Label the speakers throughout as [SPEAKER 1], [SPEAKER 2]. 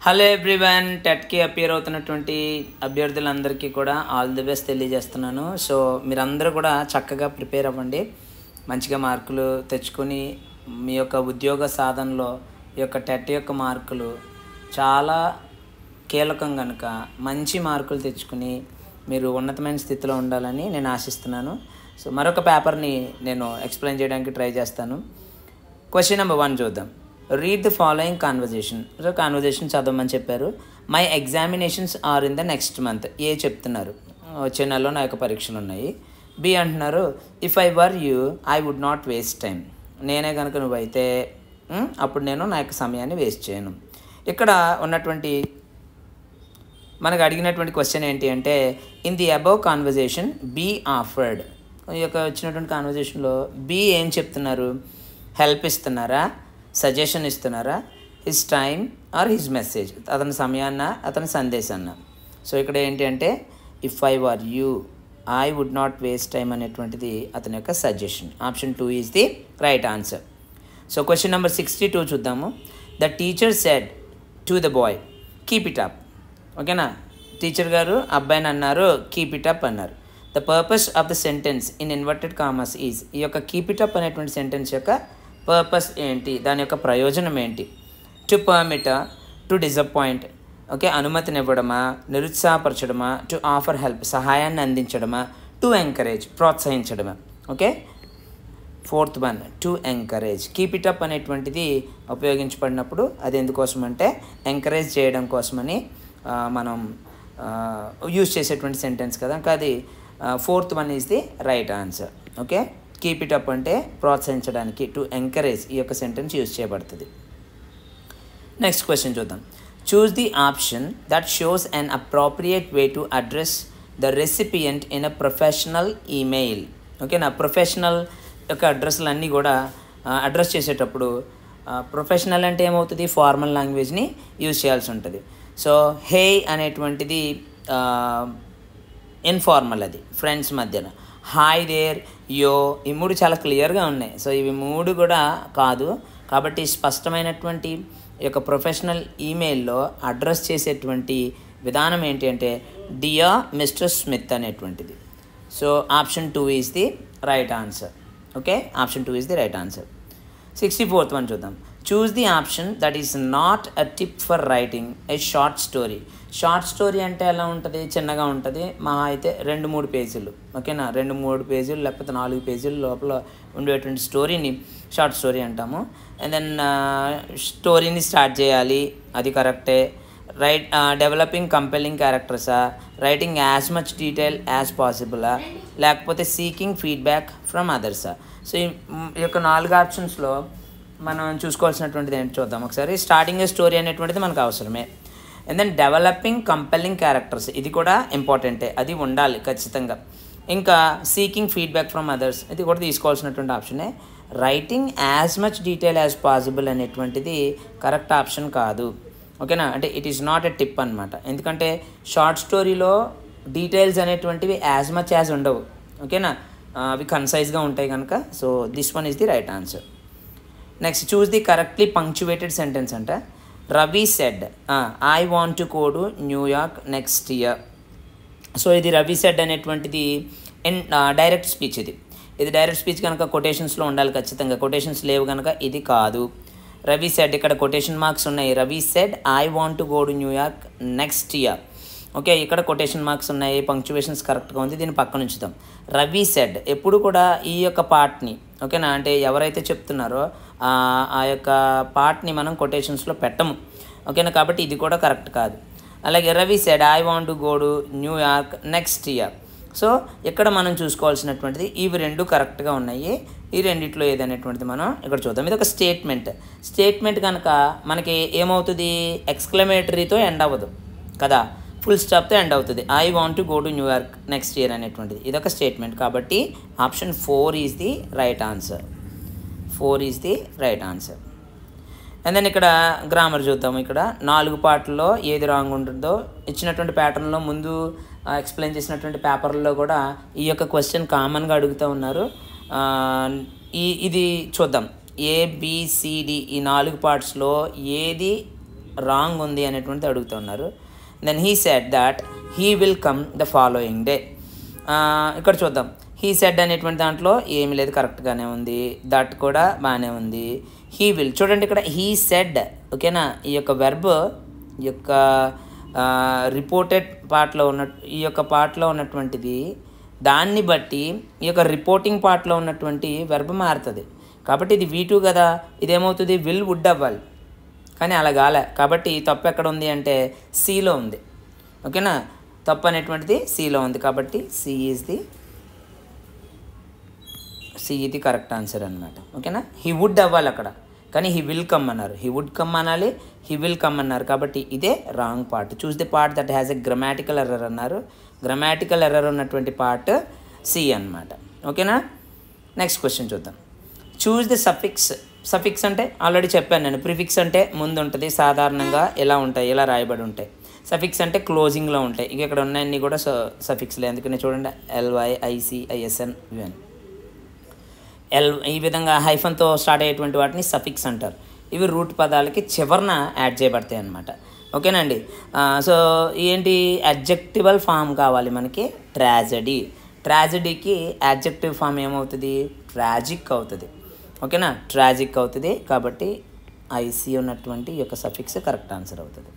[SPEAKER 1] Hello everyone, టెట్కి appear అవుతున్నటువంటి అభ్యర్థులందరికీ కూడా all the best తెలియజేస్తున్నాను. సో మీరందరూ కూడా చక్కగా ప్రిపేర్ అవ్వండి, మంచిగా మార్కులు తెచ్చుకొని మీ యొక్క ఉద్యోగ సాధనలో ఈ యొక్క టెట్ యొక్క మార్కులు చాలా కీలకం కనుక మంచి మార్కులు తెచ్చుకుని మీరు ఉన్నతమైన స్థితిలో ఉండాలని నేను ఆశిస్తున్నాను. సో మరొక పేపర్ని నేను ఎక్స్ప్లెయిన్ చేయడానికి ట్రై చేస్తాను. క్వశ్చన్ నెంబర్ 1 చూద్దాం. Read the following conversation. So conversation చదవమని చెప్పారు. My examinations are in the next month. A చెప్తున్నారు, వచ్చే నెలలో నా యొక్క పరీక్షలు ఉన్నాయి. బి అంటున్నారు, if I were you I would not waste time. నేనే కనుక నువ్వైతే అప్పుడు నేను నా యొక్క సమయాన్ని వేస్ట్ చేయను. ఇక్కడ ఉన్నటువంటి మనకు అడిగినటువంటి క్వశ్చన్ ఏంటి అంటే, in the above conversation B offered. ఈ యొక్క వచ్చినటువంటి కాన్వర్జేషన్లో బి ఏం చెప్తున్నారు? హెల్ప్ ఇస్తున్నారా, సజెషన్ ఇస్తున్నారా, his time or his message, అతని సమయాన్న అతని సందేశాన్న. సో ఇక్కడ ఏంటి అంటే, if I were you I would not waste time అనేటువంటిది అతని యొక్క suggestion. Option 2 is the right answer. So question number 62 చూద్దాము. The teacher said to the boy keep it up. ఓకేనా, టీచర్ గారు అబ్బాయిని అన్నారు కీప్ ఇట్ అప్ అన్నారు. The purpose of the sentence in inverted commas is. ఈ యొక్క keep it up అనేటువంటి sentence యొక్క పర్పస్ ఏంటి, దాని యొక్క ప్రయోజనం ఏంటి? To permit, to disappoint, okay, అనుమతినివ్వడమా, నిరుత్సాహపరచడమా, టు ఆఫర్ హెల్ప్, సహాయాన్ని అందించడమా, టు ఎంకరేజ్, ప్రోత్సహించడమా. Okay, 4th one to encourage. Keep it up అనేటువంటిది ఉపయోగించబడినప్పుడు అది ఎందుకోసం అంటే ఎంకరేజ్ చేయడం కోసమని మనం యూజ్ చేసేటువంటి సెంటెన్స్ కదా. ఇంకా అది 4th one is the right answer. Okay, keep it up అంటే ప్రోత్సహించడానికి, టు ఎంకరేజ్ ఈ యొక్క సెంటెన్స్ యూజ్ చేయబడుతుంది. నెక్స్ట్ క్వశ్చన్ చూద్దాం. Choose the option that shows an appropriate way to address the recipient in a professional email. ఓకేనా, professional యొక్క అడ్రస్లు అన్నీ కూడా అడ్రస్ చేసేటప్పుడు ప్రొఫెషనల్ అంటే ఏమవుతుంది, ఫార్మల్ లాంగ్వేజ్ని యూజ్ చేయాల్సి ఉంటుంది. సో హే అనేటువంటిది ఇన్ఫార్మల్, అది ఫ్రెండ్స్ మధ్యన. హాయ్ దేర్, యో, ఈ 3 చాలా క్లియర్గా ఉన్నాయి. సో ఇవి 3 కూడా కాదు. కాబట్టి స్పష్టమైనటువంటి ఈ యొక్క ప్రొఫెషనల్ ఈమెయిల్లో అడ్రస్ చేసేటువంటి విధానం ఏంటి అంటే డియర్ మిస్టర్ స్మిత్ అనేటువంటిది. So option 2 is the right answer. Okay, option 2 is the right answer. 64th one చూద్దాం. Choose the option that is not a tip for writing a short story. Short story అంటే ఎలా ఉంటుంది, చిన్నగా ఉంటుంది, మహా అయితే 2-3 పేజీలు. ఓకేనా, 2-3 పేజీలు లేకపోతే 4 పేజీల లోపల ఉండేటువంటి స్టోరీని షార్ట్ స్టోరీ అంటాము. అండ్ దెన్ స్టోరీని స్టార్ట్ చేయాలి, అది కరెక్టే. డెవలపింగ్ కంపెలింగ్ క్యారెక్టర్సా, writing as much detail as పాసిబులా, లేకపోతే సీకింగ్ ఫీడ్బ్యాక్ ఫ్రమ్ అదర్సా. సో ఈ యొక్క 4 ఆప్షన్స్లో మనం చూసుకోవాల్సినటువంటిది ఏంటి చూద్దాం ఒకసారి. స్టార్టింగ్ ఏ స్టోరీ అనేటువంటిది మనకు అవసరమే. And then developing compelling characters, ఇది కూడా ఇంపార్టెంటే, అది ఉండాలి ఖచ్చితంగా. ఇంకా సీకింగ్ ఫీడ్బ్యాక్ ఫ్రమ్ అదర్స్, ఇది కూడా తీసుకోవాల్సినటువంటి ఆప్షనే. Writing as much detail as possible అనేటువంటిది కరెక్ట్ ఆప్షన్ కాదు. ఓకేనా, అంటే it is not a tip అనమాట. ఎందుకంటే షార్ట్ స్టోరీలో డీటెయిల్స్ అనేటువంటివి యాజ్ మచ్ యాజ్ ఉండవు. ఓకేనా, అవి కన్సైజ్గా ఉంటాయి కనుక. So this one is the right answer. Next, choose the correctly punctuated sentence అంట. Ravi said I want to go to New York next year. So ఇది రవి సెడ్ అనేటువంటిది డైరెక్ట్ స్పీచ్. ఇది డైరెక్ట్ స్పీచ్ కనుక కొటేషన్స్లో ఉండాలి ఖచ్చితంగా. కొటేషన్స్ లేవు కనుక ఇది కాదు. రవి సెడ్, ఇక్కడ కొటేషన్ మార్క్స్ ఉన్నాయి. Ravi said I want to go to New York next year. Okay, ఇక్కడ కొటేషన్ మార్క్స్ ఉన్నాయి, పంక్చువేషన్స్ కరెక్ట్గా ఉంది, దీన్ని పక్కన ఉంచుతాం. రవి సెడ్ ఎప్పుడు కూడా ఈ యొక్క పార్ట్ని, ఓకేనా, అంటే ఎవరైతే చెప్తున్నారో ఆ యొక్క పార్ట్ని మనం కొటేషన్స్లో పెట్టము. ఓకేనా, కాబట్టి ఇది కూడా కరెక్ట్ కాదు. అలాగే Ravi said I want to go to New York next year. So ఇక్కడ మనం చూసుకోవాల్సినటువంటిది ఇవి 2 కరెక్ట్గా ఉన్నాయి. ఈ రెండిట్లో ఏదనేటువంటిది మనం ఇక్కడ చూద్దాం. ఇది ఒక స్టేట్మెంట్ కనుక మనకి ఏమవుతుంది, ఎక్స్క్లమేటరీతో ఎండ్ అవ్వదు కదా, ఫుల్ స్టాప్తో ఎండ్ అవుతుంది. I want to go to New York next year అనేటువంటిది ఇదొక స్టేట్మెంట్. కాబట్టి option 4 is the right answer. 4 is the right answer. And then ఇక్కడ గ్రామర్ చూద్దాము. ఇక్కడ 4 పార్ట్లలో ఏది రాంగ్ ఉంటుందో ఇచ్చినటువంటి ప్యాటర్న్లో ముందు ఎక్స్ప్లెయిన్ చేసినటువంటి పేపర్లో కూడా ఈ యొక్క క్వశ్చన్ కామన్గా అడుగుతూ ఉన్నారు. ఇది చూద్దాం. ABCD ఈ 4 పార్ట్స్లో ఏది రాంగ్ ఉంది అనేటువంటిది అడుగుతున్నారు. Then he said that he will come the following day. ఇక్కడ చూద్దాం. హీ సెడ్ అనేటువంటి దాంట్లో ఏమి లేదు, కరెక్ట్గానే ఉంది. దట్ కూడా బాగానే ఉంది. హీ విల్ చూడండి, ఇక్కడ హీ సెడ్, ఓకేనా. ఈ యొక్క వెర్బ్ ఈ యొక్క రిపోర్టెడ్ పార్ట్లో ఈ యొక్క పార్ట్లో ఉన్నటువంటిది దాన్ని బట్టి ఈ యొక్క రిపోర్టింగ్ పార్ట్లో ఉన్నటువంటి వెర్బ్ మారుతుంది. కాబట్టి ఇది V2 కదా, ఇదేమవుతుంది విల్ వుడ్ అవ్వాలి, కానీ అలా కాలే. కాబట్టి తప్పు ఎక్కడ ఉంది అంటే Cలో ఉంది, ఓకేనా. తప్పు అనేటువంటిది Cలో ఉంది. కాబట్టి సి ఇది కరెక్ట్ ఆన్సర్ అనమాట, ఓకేనా. హీ వుడ్ అవ్వాలి అక్కడ, కానీ హీ విల్ కమ్ అన్నారు. హీ వుడ్ కమ్ అనాలి, హీ విల్ కమ్ అన్నారు. కాబట్టి ఇదే wrong part. Choose the part that has a grammatical error అన్నారు. గ్రామాటికల్ ఎర్రర్ ఉన్నటువంటి పార్ట్ సి అనమాట, ఓకేనా. నెక్స్ట్ క్వశ్చన్ చూద్దాం. Choose the suffix. సఫిక్స్ అంటే ఆల్రెడీ చెప్పాను నేను. ప్రిఫిక్స్ అంటే ముందు ఉంటుంది, సాధారణంగా ఎలా ఉంటాయి, ఇలా రాయబడి ఉంటాయి. సఫిక్స్ అంటే క్లోజింగ్లో ఉంటాయి. ఇక ఇక్కడ ఉన్నాయన్నీ కూడా సఫిక్స్లే. అందుకని చూడండి, LYICISN ఈ విధంగా హైఫన్తో స్టార్ట్ అయ్యేటువంటి వాటిని సఫిక్స్ అంటారు. ఇవి రూట్ పదాలకి చివరన యాడ్ చేయబడతాయి అన్నమాట, ఓకేనండి. సో ఏంటి, అడ్జెక్టివల్ ఫామ్ కావాలి మనకి. ట్రాజడీకి అడ్జెక్టివ్ ఫామ్ ఏమవుతుంది, ట్రాజిక్ అవుతుంది, ఓకేనా. ట్రాజిక్ అవుతుంది. కాబట్టి IC ఉన్నటువంటి ఈ యొక్క సఫిక్స్ కరెక్ట్ ఆన్సర్ అవుతుంది.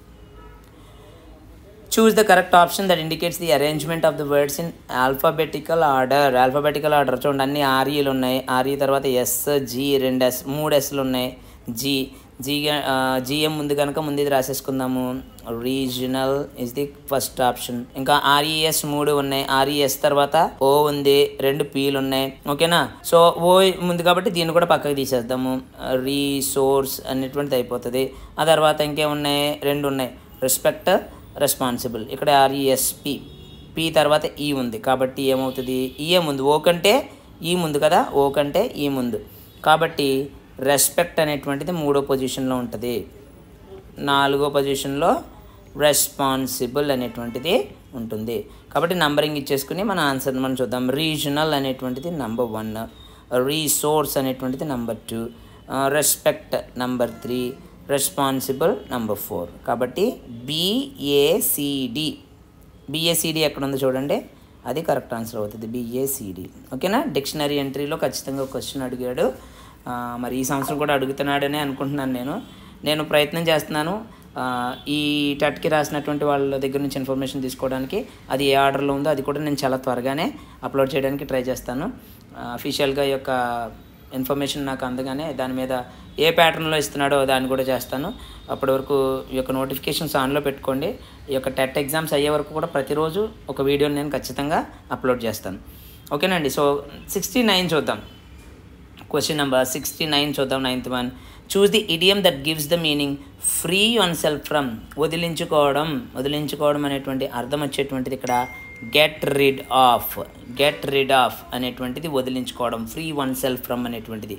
[SPEAKER 1] Choose the correct option that indicates the arrangement of the words in alphabetical order. Alphabetical order చూడండి, అన్ని REలు ఉన్నాయి. RE తర్వాత S, G, 2 S, 3 Sలు ఉన్నాయి. GM ముందు కనుక ముందు ఇది రాసేసుకుందాము. Regional is the first option. ఇంకా RES 3 ఉన్నాయి. RES తర్వాత O ఉంది, 2 Pలు ఉన్నాయి, ఓకేనా. సో O ముందు కాబట్టి దీన్ని కూడా పక్కకి తీసేద్దాము. రీసోర్స్ అనేటువంటిది అయిపోతుంది. ఆ తర్వాత ఇంకేమున్నాయి, 2 ఉన్నాయి. Respect, responsible. ఇక్కడ RESP, P తర్వాత E ఉంది. కాబట్టి ఏమవుతుంది, ఈఏ ముందు, O కంటే E ముందు కదా, O కంటే E ముందు. కాబట్టి రెస్పెక్ట్ అనేటువంటిది 3వ పొజిషన్లో ఉంటుంది. 4వ పొజిషన్లో రెస్పాన్సిబుల్ అనేటువంటిది ఉంటుంది. కాబట్టి నంబరింగ్ ఇచ్చేసుకుని మన ఆన్సర్ మనం చూద్దాం. రీజనల్ అనేటువంటిది నెంబర్ 1, రీసోర్స్ అనేటువంటిది number 2, respect number 3, responsible number 4. కాబట్టి BACD ఎక్కడ ఉందో చూడండి, అది కరెక్ట్ ఆన్సర్ అవుతుంది. BACD, ఓకేనా. డిక్షనరీ ఎంట్రీలో ఖచ్చితంగా క్వశ్చన్ అడిగాడు. మరి ఈ సంవత్సరం కూడా అడుగుతున్నాడనే అనుకుంటున్నాను. నేను ప్రయత్నం చేస్తున్నాను ఈ టెట్కి రాసినటువంటి వాళ్ళ దగ్గర నుంచి ఇన్ఫర్మేషన్ తీసుకోవడానికి. అది ఏ ఆర్డర్లో ఉందో అది కూడా నేను చాలా త్వరగానే అప్లోడ్ చేయడానికి ట్రై చేస్తాను. అఫీషియల్గా ఈ యొక్క ఇన్ఫర్మేషన్ నాకు అందగానే దాని మీద ఏ ప్యాటర్న్లో ఇస్తున్నాడో దాన్ని కూడా చేస్తాను. అప్పటి వరకు ఈ యొక్క నోటిఫికేషన్స్ ఆన్లో పెట్టుకోండి. ఈ యొక్క టెట్ ఎగ్జామ్స్ అయ్యే వరకు కూడా ప్రతిరోజు ఒక వీడియోని నేను ఖచ్చితంగా అప్లోడ్ చేస్తాను, ఓకేనండి. సో 69 చూద్దాం. క్వశ్చన్ నెంబర్ 69 చూద్దాం. 9th one. Choose the idiom that gives the meaning free oneself from. వదిలించుకోవడం అనేటువంటి అర్థం వచ్చేటువంటిది ఇక్కడ గెట్ రిడ్ ఆఫ్ అనేటువంటిది వదిలించుకోవడం. ఫ్రీ వన్ సెల్ఫ్ ఫ్రమ్ అనేటువంటిది.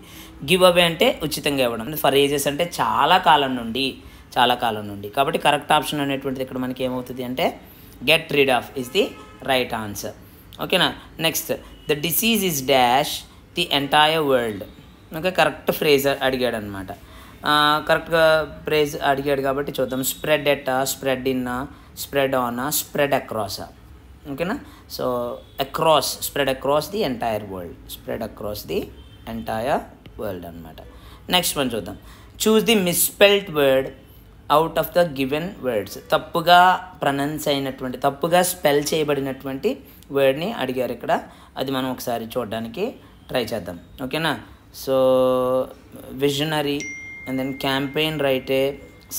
[SPEAKER 1] గివ్ అవే అంటే ఉచితంగా ఇవ్వడం. ఫర్ ఏజెస్ అంటే చాలా కాలం నుండి. కాబట్టి కరెక్ట్ ఆప్షన్ అనేటువంటిది ఇక్కడ మనకి ఏమవుతుంది అంటే get rid of is the right answer, ఓకేనా. Next, the disease is dash the entire world. Okay, correct phrase అడిగాడు అనమాట. కరెక్ట్గా ఫ్రేజ్ అడిగాడు కాబట్టి చూద్దాం. స్ప్రెడ్ ఎట్టా, స్ప్రెడ్ ఇన్నా, స్ప్రెడ్ ఆనా, స్ప్రెడ్ అక్రాసా, ఓకేనా. So across, spread across the entire world అనమాట. నెక్స్ట్ వన్ చూద్దాం. Choose the misspelled word out of the given words. తప్పుగా ప్రనౌన్స్ అయినటువంటి, తప్పుగా స్పెల్ చేయబడినటువంటి వర్డ్ని అడిగారు ఇక్కడ. అది మనం ఒకసారి చూడడానికి ట్రై చేద్దాం, ఓకేనా. So visionary, and then campaign రైటే,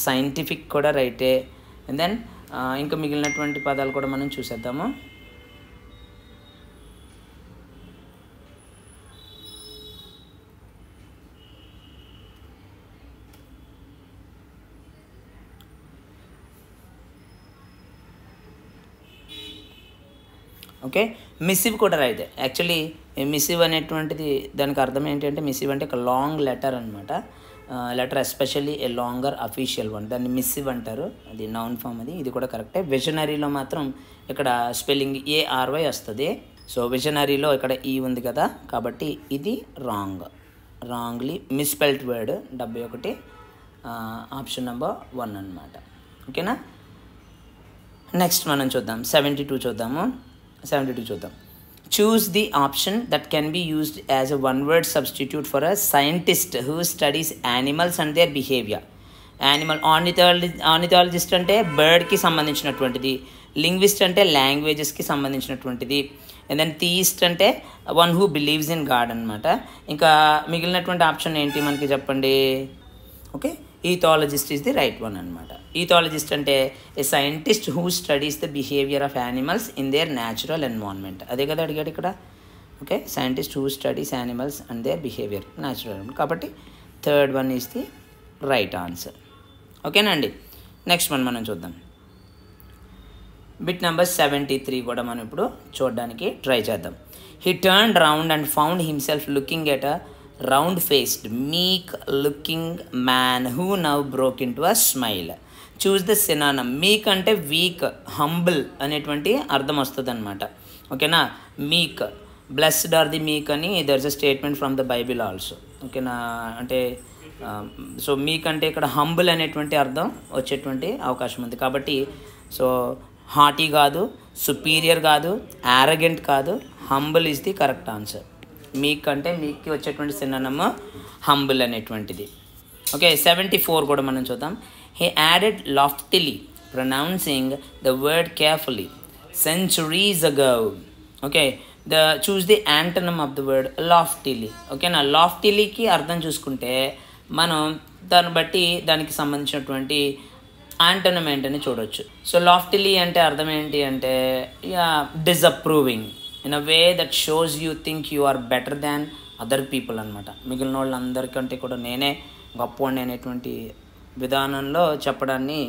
[SPEAKER 1] సైంటిఫిక్ కూడా రైటే, అండ్ దెన్ ఇంకా మిగిలినటువంటి పదాలు కూడా మనం చూసేద్దాము. ఓకే, మిసివ్ కూడా రైతే. యాక్చువల్లీ మిసివ్ అనేటువంటిది దానికి అర్థం ఏంటంటే, మిసివ్ అంటే ఒక లాంగ్ లెటర్ అనమాట. లెటర్ ఎస్పెషల్లీ ఏ లాంగర్ అఫీషియల్ వన్, దాన్ని మిసివ్ అంటారు. అది నౌన్ ఫామ్. ఇది కూడా కరెక్టే. విజనరీలో మాత్రం ఇక్కడ స్పెల్లింగ్ ARY వస్తుంది. సో విజనరీలో ఇక్కడ ఈ ఉంది కదా, కాబట్టి ఇది wrongly misspelled word. 71 option number 1 అనమాట. ఓకేనా. నెక్స్ట్ మనం చూద్దాం 72 చూద్దాం. Choose the option that can be used as a one-word substitute for a scientist who studies animals and their behavior. Animal ornithologist అంటే బర్డ్కి సంబంధించినటువంటిది, లింగ్విస్ట్ అంటే లాంగ్వేజెస్కి సంబంధించినటువంటిది, అండ్ దెన్ థీయిస్ట్ అంటే one who believes in God అనమాట. ఇంకా మిగిలినటువంటి option ఏంటి మనకి చెప్పండి. Okay, ethologist is the right one అనమాట. ఈథాలజిస్ట్ అంటే a scientist who studies the behaviour of animals in their natural environment. అదే కదా అడిగాడు ఇక్కడ. Okay, scientist who studies animals and their behaviour natural. కాబట్టి third one is the right answer. ఓకేనా అండి. Next one మనం చూద్దాం. బిట్ నెంబర్ 73 కూడా మనం ఇప్పుడు చూడడానికి ట్రై చేద్దాం. He turned round and found himself looking at a round faced meek looking man who now broke into a smile. Choose the synonym. Meek అంటే వీక్, హంబుల్ అనేటువంటి అర్థం వస్తుంది అనమాట. ఓకేనా. మీక్, బ్లెస్డ్ ఆర్ ది మీక్ అని there is a statement from the Bible also. ఓకేనా. అంటే సో మీకంటే ఇక్కడ హంబుల్ అనేటువంటి అర్థం వచ్చేటువంటి అవకాశం ఉంది. కాబట్టి సో హాటీ కాదు, సుపీరియర్ కాదు, యారగెంట్ కాదు, humble is the correct answer. మీక్ అంటే మీక్కి వచ్చేటువంటి సినానమ్ హంబుల్ అనేటువంటిది. ఓకే, 74 కూడా మనం చూద్దాం. He added loftily pronouncing the word carefully centuries ago. Okay, choose the antonym of the word loftily. ఓకేనా. లాఫ్టిలీకి అర్థం చూసుకుంటే మనం దాన్ని బట్టి దానికి సంబంధించినటువంటి యాంటనమ్ ఏంటని చూడవచ్చు. సో లాఫ్టిలీ అంటే అర్థం ఏంటి అంటే disapproving in a way that shows you think you are better than other people అనమాట. మిగిలిన వాళ్ళందరికంటే కూడా నేనే గొప్పవాడిని అనేటువంటి విధానంలో చెప్పడాన్ని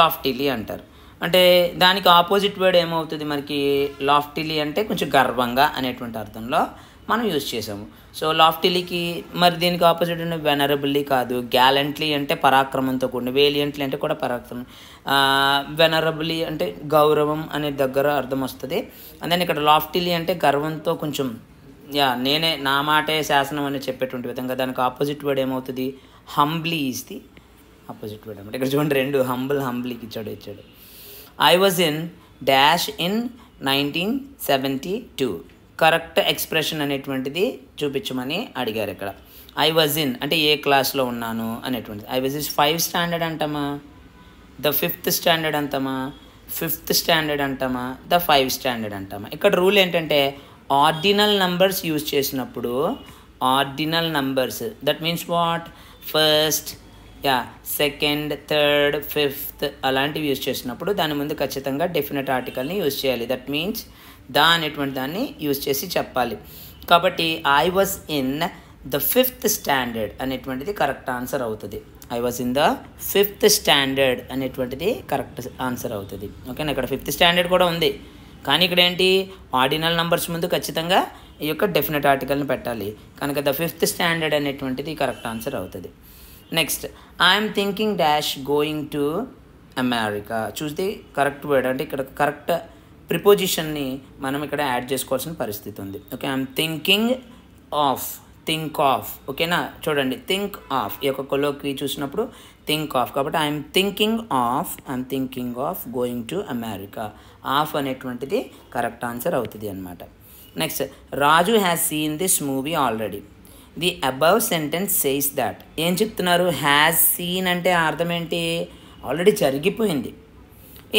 [SPEAKER 1] లాఫ్టిలీ అంటారు. అంటే దానికి ఆపోజిట్ వర్డ్ ఏమవుతుంది మనకి. లాఫ్టిలీ అంటే కొంచెం గర్వంగా అనేటువంటి అర్థంలో మనం యూజ్ చేసాము. సో లాఫ్టిలీకి మరి దీనికి ఆపోజిట్ ఉన్న వెనరబుల్లీ కాదు. గ్యాలెంట్లీ అంటే పరాక్రమంతో కూడిన, వేలియంట్లీ అంటే కూడా పరాక్రమం, వెనరబుల్లీ అంటే గౌరవం అనే దగ్గర అర్థం వస్తుంది. అందుకని ఇక్కడ లాఫ్టిలీ అంటే గర్వంతో కొంచెం నేనే నా మాటే శాసనం అని చెప్పేటువంటి విధంగా. దానికి ఆపోజిట్ వర్డ్ ఏమవుతుంది. Humbly is the opposite word అనమాట. ఇక్కడ చూడండి 2 హంబ్లీకి ఇచ్చాడు. I was in dash in 1972. Correct expression అనేటువంటిది చూపించమని అడిగారు ఇక్కడ. ఐ వాజ్ ఇన్ అంటే ఏ క్లాస్లో ఉన్నాను అనేటువంటిది. I was in 5th standard అంటామా, ద 5th స్టాండర్డ్ అంటామా, 5th స్టాండర్డ్ అంటామా, ద 5th స్టాండర్డ్ అంటామా. ఇక్కడ రూల్ ఏంటంటే ఆర్డినల్ నంబర్స్ యూజ్ చేసినప్పుడు, ordinal numbers that means what, first, second, third, 5th అలాంటివి యూజ్ చేసినప్పుడు దాని ముందు ఖచ్చితంగా డెఫినెట్ ఆర్టికల్ని యూజ్ చేయాలి. దట్ మీన్స్ అనేటువంటి దాన్ని యూజ్ చేసి చెప్పాలి. కాబట్టి I was in the 5th standard అనేటువంటిది కరెక్ట్ ఆన్సర్ అవుతుంది. I was in the 5th standard అనేటువంటిది కరెక్ట్ ఆన్సర్ అవుతుంది. ఓకేనా. ఇక్కడ 5th స్టాండర్డ్ కూడా ఉంది, కానీ ఇక్కడ ఏంటి ఆర్డినల్ నంబర్స్ ముందు ఖచ్చితంగా ఈ యొక్క డెఫినెట్ ఆర్టికల్ని పెట్టాలి. కనుక ద 5th స్టాండర్డ్ అనేటువంటిది కరెక్ట్ ఆన్సర్ అవుతుంది. Next, I'm thinking dash going to America. Choose the correct word. అంటే ఇక్కడ కరెక్ట్ ప్రిపోజిషన్ని మనం ఇక్కడ యాడ్ చేసుకోవాల్సిన పరిస్థితి ఉంది. Okay, I'm thinking of, think of. ఓకేనా. చూడండి థింక్ ఆఫ్ ఈ యొక్క కొలోక్వి చూసినప్పుడు థింక్ ఆఫ్. కాబట్టి I'm thinking of going to America. Of అనేటువంటిది కరెక్ట్ ఆన్సర్ అవుతుంది అనమాట. Next, Raju has seen this movie already. The above sentence says that. ఏం చెప్తున్నారు. హ్యాస్ సీన్ అంటే అర్థం ఏంటి, ఆల్రెడీ జరిగిపోయింది.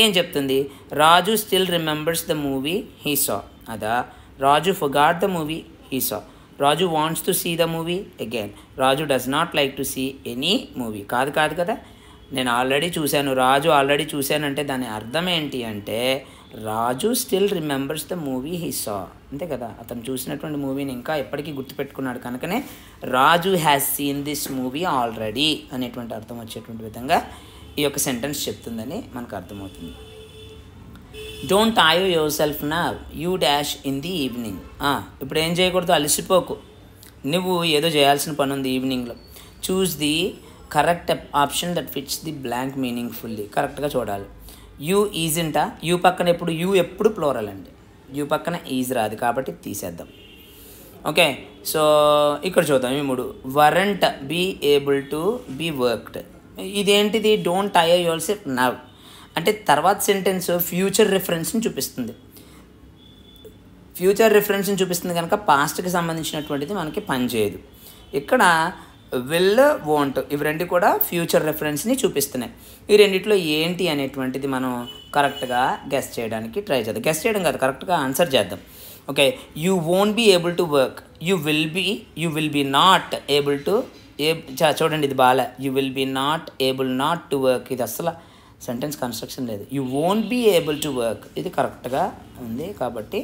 [SPEAKER 1] ఏం చెప్తుంది. Raju still remembers the movie he saw. అదా. Raju forgot the movie he saw. Raju wants to see the movie again. Raju does not like to see any movie. కాదు కదా. నేను ఆల్రెడీ చూశాను, రాజు ఆల్రెడీ చూశానంటే దాని అర్థం ఏంటి అంటే Raju still remembers the movie he saw. అంతే కదా. అతను చూసినటువంటి మూవీని ఇంకా ఎప్పటికీ గుర్తుపెట్టుకున్నాడు. కనుకనే Raju has seen this movie already అనేటువంటి అర్థం వచ్చేటువంటి విధంగా ఈ యొక్క సెంటెన్స్ చెప్తుందని మనకు అర్థమవుతుంది. Don't tire yourself now, you dash in the evening. ఇప్పుడు ఏం చేయకూడదు, అలసిపోకు. నువ్వు ఏదో చేయాల్సిన పని ఉంది ఈవినింగ్లో. Choose the correct option that fits the blank meaningfully. కరెక్ట్గా చూడాలి. యూ ఈజింటా. యూ పక్కన ఎప్పుడు ప్లోరల్ అండి. యూ పక్కన ఈజ్ రాదు కాబట్టి తీసేద్దాం. ఓకే, సో ఇక్కడ చూద్దాం ఈ 3. Won't be able to be worked. ఇదేంటిది don't tire yourself now అంటే తర్వాత సెంటెన్స్ ఫ్యూచర్ రిఫరెన్స్ని చూపిస్తుంది. ఫ్యూచర్ రిఫరెన్స్ని చూపిస్తుంది కనుక పాస్ట్కి సంబంధించినటువంటిది మనకి పనిచేయదు. ఇక్కడ విల్ వోంట్ ఇవి రెండు కూడా ఫ్యూచర్ రెఫరెన్స్ని చూపిస్తున్నాయి. ఈ రెండిట్లో ఏంటి అనేటువంటిది మనం కరెక్ట్గా గెస్ చేయడానికి ట్రై చేద్దాం. గెస్ చేయడం కాదు, కరెక్ట్గా ఆన్సర్ చేద్దాం. Okay, you won't be able to work, you will be not able to చూడండి ఇది బాగా, you will be not to work, ఇది అసలు సెంటెన్స్ కన్స్ట్రక్షన్ లేదు. You won't be able to work ఇది కరెక్ట్గా ఉంది కాబట్టి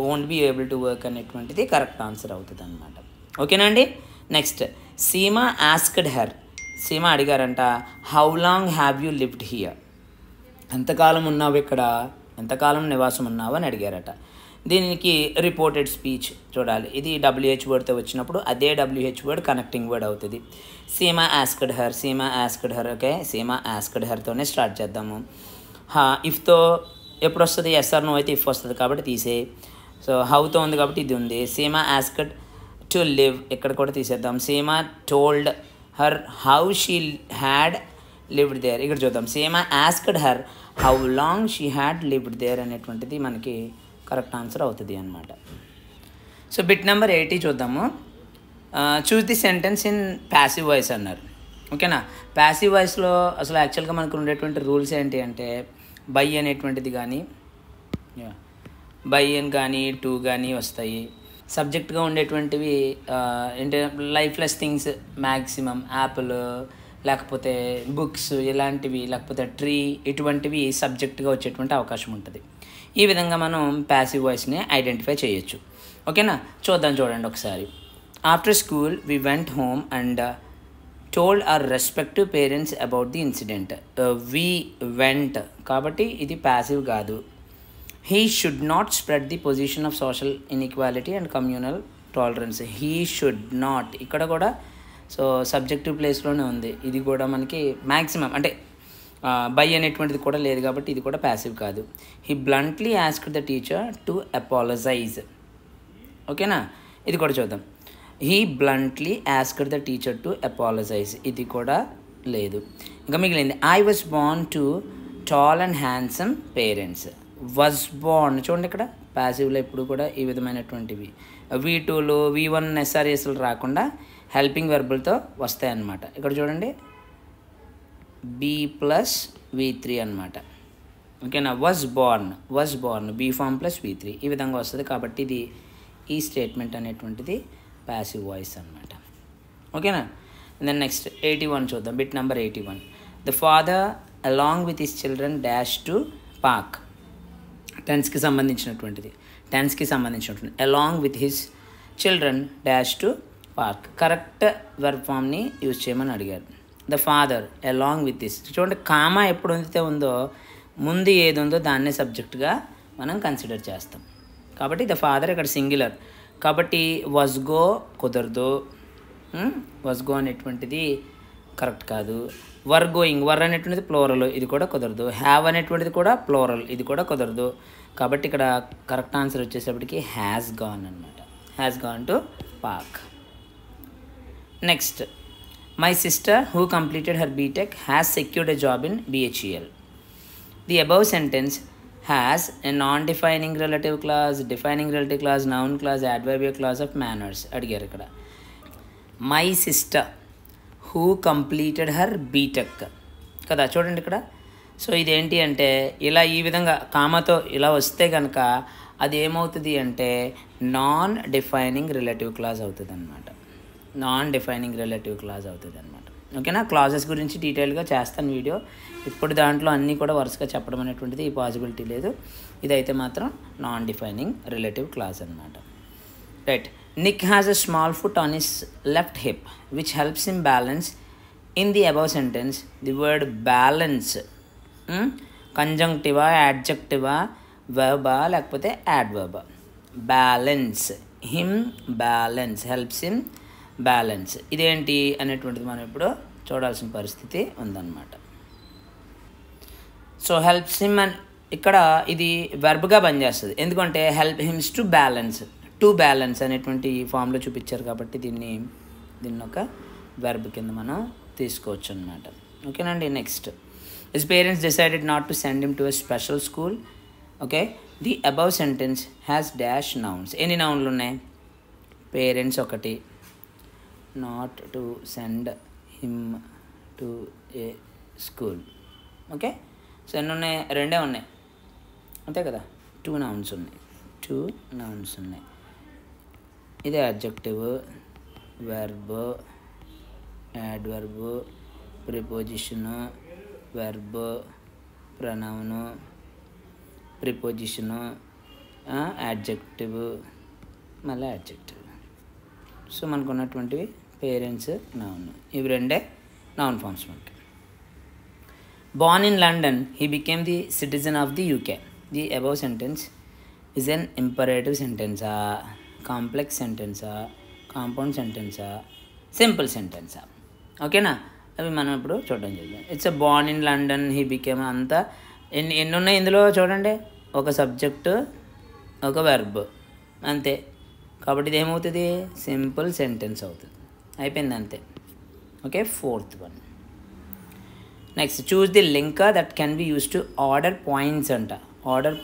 [SPEAKER 1] won't be able to work అనేటువంటిది కరెక్ట్ ఆన్సర్ అవుతుంది అన్నమాట. ఓకేనా అండి. Next, Seema asked her, Seema అడిగారంట how long have you lived here, ఎంతకాలం ఉన్నావు ఇక్కడ, ఎంతకాలం నివాసం ఉన్నావు అని అడిగారట. దీనికి రిపోర్టెడ్ స్పీచ్ చూడాలి. ఇది WH వర్డ్తో వచ్చినప్పుడు అదే WH వర్డ్ కనెక్టింగ్ వర్డ్ అవుతుంది. Seema asked her. Okay, Seema asked హర్తోనే స్టార్ట్ చేద్దాము. ఇఫ్తో ఎప్పుడు వస్తుంది, ఎస్ ఆర్ నో అయితే ఇఫ్ వస్తుంది కాబట్టి తీసే. సో హౌతో ఉంది కాబట్టి ఇది ఉంది. సీమా ఆస్క్డ్ టు లివ్ ఇక్కడ కూడా తీసేద్దాం. Seema told her how she had lived there, ఇక్కడ చూద్దాం. Seema asked her how long she had lived there అనేటువంటిది మనకి కరెక్ట్ ఆన్సర్ అవుతుంది అన్నమాట. సో బిట్ నెంబర్ 80 చూద్దాము. Choose the sentence in passive voice అన్నారు. ఓకేనా, ప్యాసివ్ వాయిస్లో అసలు యాక్చువల్గా మనకు ఉండేటువంటి రూల్స్ ఏంటి అంటే బై అనేటువంటిది కానీ బై అని కానీ టు కానీ వస్తాయి. సబ్జెక్ట్గా ఉండేటువంటివి అంటే లైఫ్లెస్ థింగ్స్ మ్యాక్సిమం, యాపిల్ లేకపోతే బుక్స్ ఇలాంటివి, లేకపోతే ట్రీ ఇటువంటివి సబ్జెక్ట్గా వచ్చేటువంటి అవకాశం ఉంటుంది. ఈ విధంగా మనం ప్యాసివ్ వాయిస్ని ఐడెంటిఫై చేయొచ్చు. ఓకేనా, చూడండి ఒకసారి. After school we went home and told our respective parents about the incident. We went కాబట్టి ఇది ప్యాసివ్ కాదు. He should not spread the position of social inequality and communal tolerance. He should not ఇక్కడ కూడా so subjective ప్లేస్లోనే ఉంది. ఇది కూడా మనకి మ్యాక్సిమం అంటే బై అనేటువంటిది కూడా లేదు కాబట్టి ఇది కూడా ప్యాసివ్ కాదు. He bluntly asked the teacher to apologize. ఓకేనా, ఇది కూడా చూద్దాం. He bluntly asked the teacher to apologize ఇది కూడా లేదు. ఇంకా మిగిలింది I was born to tall and handsome parents. Was born చూడండి, ఇక్కడ ప్యాసివ్లో ఇప్పుడు కూడా ఈ విధమైనటువంటివి V2లు V1 SRSలు రాకుండా హెల్పింగ్ వెర్బులతో వస్తాయన్నమాట. ఇక్కడ చూడండి B+V3 అనమాట. ఓకేనా, was Born B form +V3 ఈ విధంగా వస్తుంది కాబట్టి ఇది ఈ స్టేట్మెంట్ అనేటువంటిది ప్యాసివ్ వాయిస్ అనమాట. ఓకేనా, దెన్ నెక్స్ట్ 81 చూద్దాం. Bit number 81. The father along with his children dash to park. టెన్స్కి సంబంధించినటువంటిది along with his children dash to park. Correct verb ఫామ్ని యూజ్ చేయమని అడిగారు. The father along with his చూడండి, కామా ఎప్పుడు ఉందితే ఉందో ముందు ఏది ఉందో దాన్నే సబ్జెక్ట్గా మనం కన్సిడర్ చేస్తాం కాబట్టి ద ఫాదర్ ఇక్కడ సింగులర్ కాబట్టి వాజ్ గో కుదరదు. వాజ్ గో అనేటువంటిది కరెక్ట్ కాదు. వర్ గోయింగ్ వర్ అనేటువంటిది ప్లోరల్ ఇది కూడా కుదరదు. హ్యావ్ అనేటువంటిది కూడా ప్లోరల్ ఇది కూడా కుదరదు కాబట్టి ఇక్కడ కరెక్ట్ ఆన్సర్ వచ్చేసప్పటికి హ్యాస్ గాన్ అనమాట. Has gone to park. Next, my sister who completed her BTech has secured a job in BHEL. The above sentence has a non defining relative clause, defining relative clause, noun clause, adverbial clause of manners అడిగారు. ఇక్కడ my sister who completed her BTech కదా చూడండి ఇక్కడ. So ఇదేంటి అంటే ఇలా ఈ విధంగా కామాతో ఇలా వస్తే కనుక అది ఏమవుతుంది అంటే నాన్ డిఫైనింగ్ రిలేటివ్ క్లాస్ అవుతుంది అనమాట. ఓకేనా, క్లాజెస్ గురించి డీటెయిల్గా చేస్తాను వీడియో. ఇప్పుడు దాంట్లో అన్నీ కూడా వరుసగా చెప్పడం అనేటువంటిది ఈ పాసిబిలిటీ లేదు. ఇదైతే మాత్రం నాన్ డిఫైనింగ్ రిలేటివ్ క్లాస్ అనమాట. Right, Nick has a small foot on his left hip which helps him balance. In the above sentence, the word balance conjunctiva, adjectiva, verba లేకపోతే adverb. Balance, him balance, helps him balance. ఇదేంటి అనేటువంటిది మనం ఇప్పుడు చూడాల్సిన పరిస్థితి ఉందన్నమాట. So helps him అని ఇక్కడ ఇది వెర్బ్గా పనిచేస్తుంది. ఎందుకంటే హెల్ప్ హిమ్స్ టు బ్యాలెన్స్ అనేటువంటి ఫామ్లో చూపించారు కాబట్టి దీన్ని ఒక వెర్బ్ కింద మనం తీసుకోవచ్చు అనమాట. ఓకేనండి. Next, his parents decided not to send him to a special school. Okay, the above sentence has dash nouns. ఎన్ని నౌన్లు ఉన్నాయి? పేరెంట్స్ ఒకటి, not to send him to A school. Okay, so ఎన్ని ఉన్నాయి? రెండే ఉన్నాయి, అంతే కదా. 2 నౌన్స్ ఉన్నాయి, 2 నౌన్స్ ఉన్నాయి. ఇది adjective, verb, adverb, preposition, verb, pronoun, preposition, adjective, మళ్ళీ యాడ్జెక్టివ్. సో మనకు ఉన్నటువంటివి పేరెంట్స్, నౌన్, ఇవి రెండే నౌన్ ఫార్మ్స్ మనకి. Born in London, he became the citizen of the UK. The above sentence is an imperative సెంటెన్సా, complex సెంటెన్సా, compound సెంటెన్సా, simple సెంటెన్సా? ఓకేనా, అవి మనం ఇప్పుడు చూడడం జరిగింది. It's a born in London, he became, అంతా ఎన్ని ఉన్నాయి ఇందులో చూడండి. ఒక సబ్జెక్టు, ఒక వెర్బ్, అంతే. కాబట్టి ఇది ఏమవుతుంది? సింపుల్ సెంటెన్స్ అవుతుంది. అయిపోయింది, అంతే. Okay, 4th one. Next, choose the linker that can be use to order points అంట. ఆర్డర్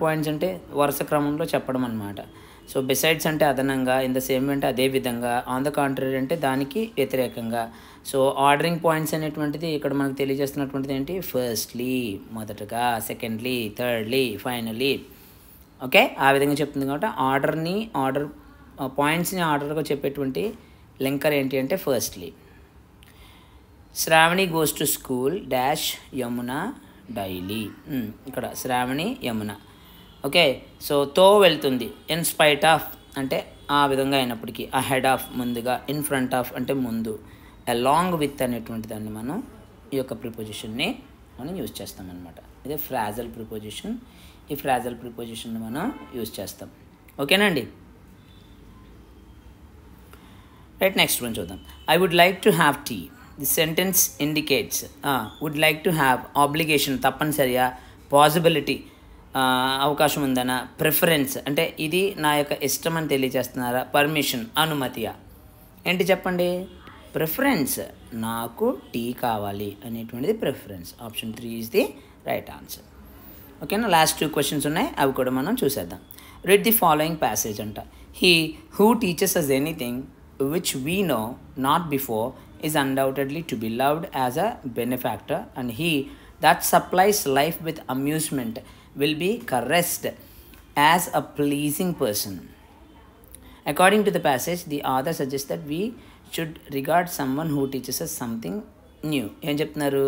[SPEAKER 1] పాయింట్స్ అంటే వరుస క్రమంలో చెప్పడం అనమాట. సో బిసైడ్స్ అంటే అదనంగా, ఇన్ ద సేమ్ అంటే అదే విధంగా, ఆన్ ద కాంట్రరీ అంటే దానికి వ్యతిరేకంగా. సో ఆర్డరింగ్ పాయింట్స్ అనేటువంటిది ఇక్కడ మనకు తెలియజేస్తున్నటువంటిది ఏంటి? ఫస్ట్లీ, మొదటగా, సెకండ్లీ, థర్డ్లీ, ఫైనలీ. ఓకే, ఆ విధంగా చెప్తుంది. కాబట్టి ఆర్డర్ పాయింట్స్ని ఆర్డర్గా చెప్పేటువంటి లింకర్ ఏంటి అంటే firstly. Shravani goes to school dash Yamuna daily. ఇక్కడ శ్రావణి, యమున. ఓకే, సో తో వెళ్తుంది. ఇన్ స్పైట్ ఆఫ్ అంటే ఆ విధంగా అయినప్పటికీ, అహెడ్ ఆఫ్ ముందుగా, ఇన్ ఫ్రంట్ ఆఫ్ అంటే ముందు, అలాంగ్ విత్ అనేటువంటి దాన్ని మనం ఈ యొక్క ప్రిపోజిషన్ని మనం యూజ్ చేస్తామన్నమాట. ఇదే ఫ్రాజల్ ప్రిపోజిషన్. ఈ ఫ్రాజల్ ప్రిపోజిషన్ని మనం యూజ్ చేస్తాం. ఓకేనండి. రైట్, నెక్స్ట్ వన్ చూద్దాం. I would like to have tea. The sentence indicates would like to have obligation, తప్పనిసరిగా, పాసిబిలిటీ, అవకాశం ఉందనా, ప్రిఫరెన్స్ అంటే ఇది నా యొక్క ఇష్టం అని తెలియజేస్తున్నారా, పర్మిషన్, అనుమతియా? ఏంటి చెప్పండి? ప్రిఫరెన్స్, నాకు టీ కావాలి అనేటువంటిది preference. Option 3 is the right answer. ఓకేనా, లాస్ట్ 2 క్వశ్చన్స్ ఉన్నాయి, అవి కూడా మనం చూసేద్దాం. రీడ్ ది ఫాలోయింగ్ ప్యాసేజ్ అంట. He who teaches us anything which we know not before is undoubtedly to be loved as a benefactor, and he that supplies life with amusement will be caressed as a pleasing person. According to the passage, the author suggests that we should regard someone who teaches us something new. ఏం చెప్తున్నారు?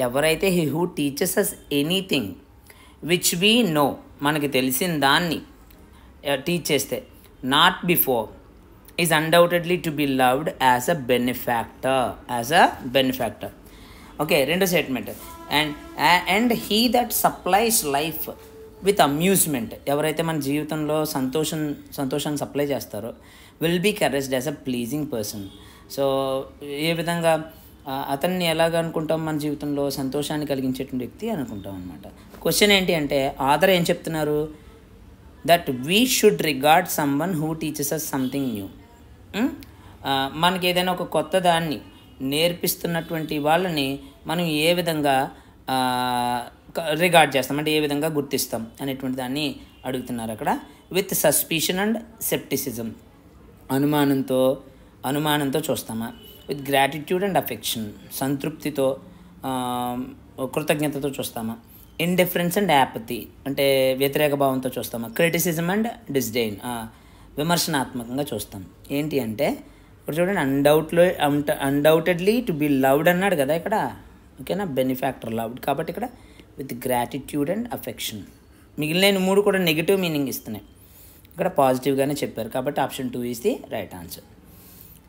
[SPEAKER 1] ఎవరైతే he who teaches us anything which we know, మనకి తెలిసిన దాన్ని teach చేస్తే, not before, is undoubtedly to be loved as a benefactor. Okay, రెండో statement. And he that supplies life with amusement, ఎవరైతే మన జీవితంలో సంతోషాన్ని సప్లై చేస్తారో, will be caressed as a pleasing person. So ఏ విధంగా అతన్ని ఎలాగ అనుకుంటాం? మన జీవితంలో సంతోషాన్ని కలిగించేటువంటి వ్యక్తి అనుకుంటాం అనమాట. క్వశ్చన్ ఏంటి అంటే ఆథర్ ఏం చెప్తున్నారు? That we should regard someone who teaches us something new. మనకి ఏదైనా ఒక కొత్త దాన్ని నేర్పిస్తున్నటువంటి వాళ్ళని మనం ఏ విధంగా రిగార్డ్ చేస్తాం అంటే ఏ విధంగా గుర్తిస్తాం అనేటువంటి దాన్ని అడుగుతున్నారు అక్కడ. విత్ సస్పిషన్ అండ్ సెప్టిసిజం, అనుమానంతో చూస్తామా? విత్ గ్రాటిట్యూడ్ అండ్ అఫెక్షన్, సంతృప్తితో, కృతజ్ఞతతో చూస్తామా? ఇండిఫరెన్స్ అండ్ యాపతి అంటే వ్యతిరేక భావంతో చూస్తామా? క్రిటిసిజం అండ్ డిస్డైన్, విమర్శనాత్మకంగా చూస్తాం. ఏంటి అంటే ఇప్పుడు చూడండి, అన్డౌటెడ్లీ టు బి లవ్డ్ అన్నాడు కదా ఇక్కడ. ఓకేనా, బెనిఫాక్టర్ లవ్డ్, కాబట్టి ఇక్కడ విత్ గ్రాటిట్యూడ్ అండ్ అఫెక్షన్. మిగిలిన 3 కూడా నెగిటివ్ మీనింగ్ ఇస్తున్నాయి, ఇక్కడ పాజిటివ్గానే చెప్పారు. కాబట్టి option 2 is the right answer.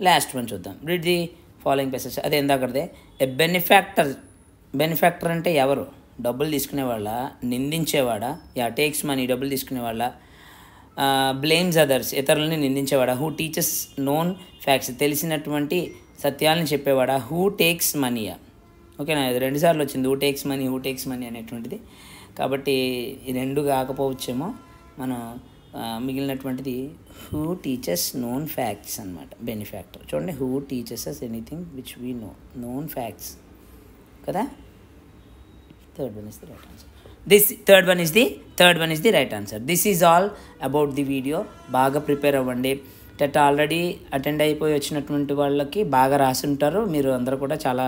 [SPEAKER 1] Last one చూద్దాం. Read the following passage. అదే ఎందాకదే. ఎ బెనిఫాక్టర్ అంటే ఎవరు? డబ్బులు తీసుకునేవాళ్ళ, నిందించేవాడా? టేక్స్ మనీ, డబ్బులు తీసుకునేవాళ్ళ. బ్లేమ్స్ అదర్స్, ఇతరులని నిందించేవాడా? హూ టీచర్స్ నోన్ ఫ్యాక్ట్స్, తెలిసినటువంటి సత్యాలను చెప్పేవాడా? Who takes మనీయా? ఓకేనా, ఇది 2 సార్లు వచ్చింది, హూ టేక్స్ మనీ అనేటువంటిది. కాబట్టి ఈ 2 కాకపోవచ్చేమో, మనం మిగిలినటువంటిది హూ టీచర్స్ నోన్ ఫ్యాక్ట్స్ అనమాట. బెనిఫాక్టర్ చూడండి, who teachers us anything which we known facts కదా. Third one is the right answer. This is all about the video. బాగా ప్రిపేర్ అవ్వండి. టెట్ ఆల్రెడీ అటెండ్ అయిపోయి వచ్చినటువంటి వాళ్ళకి బాగా రాసి ఉంటారు. మీరు అందరూ కూడా చాలా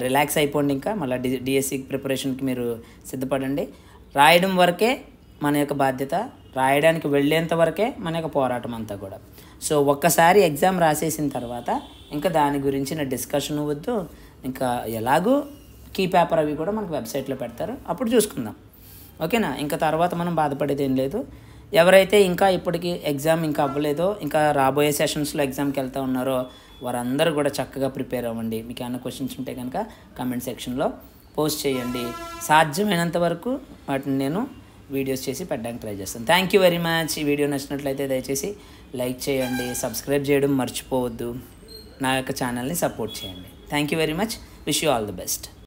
[SPEAKER 1] రిలాక్స్ అయిపోండి. ఇంకా మళ్ళీ డిఎస్సి ప్రిపరేషన్కి మీరు సిద్ధపడండి. రాయడం వరకే మన యొక్క బాధ్యత, రాయడానికి వెళ్ళేంత వరకే మన యొక్క పోరాటం అంతా కూడా. సో ఒక్కసారి ఎగ్జామ్ రాసేసిన తర్వాత ఇంకా దాని గురించిన డిస్కషన్ వద్దు. ఇంకా ఎలాగూ కీ పేపర్ అవి కూడా మనకు వెబ్సైట్లో పెడతారు, అప్పుడు చూసుకుందాం. ఓకేనా. ఇంకా తర్వాత మనం బాధపడేది ఏం లేదు. ఎవరైతే ఇంకా ఇప్పటికీ ఎగ్జామ్ ఇంకా అవ్వలేదో, ఇంకా రాబోయే సెషన్స్లో ఎగ్జామ్కి వెళ్తూ ఉన్నారో వారందరూ కూడా చక్కగా ప్రిపేర్ అవ్వండి. మీకు ఏమైనా క్వశ్చన్స్ ఉంటే కనుక కామెంట్ సెక్షన్లో పోస్ట్ చేయండి. సాధ్యమైనంత వరకు వాటిని నేను వీడియోస్ చేసి పెట్టడానికి ట్రై చేస్తాను. Thank you very much. ఈ వీడియో నచ్చినట్లయితే దయచేసి లైక్ చేయండి, సబ్స్క్రైబ్ చేయడం మర్చిపోవద్దు, నా యొక్క ఛానల్ని సపోర్ట్ చేయండి. Thank you very much. Wish you all the best.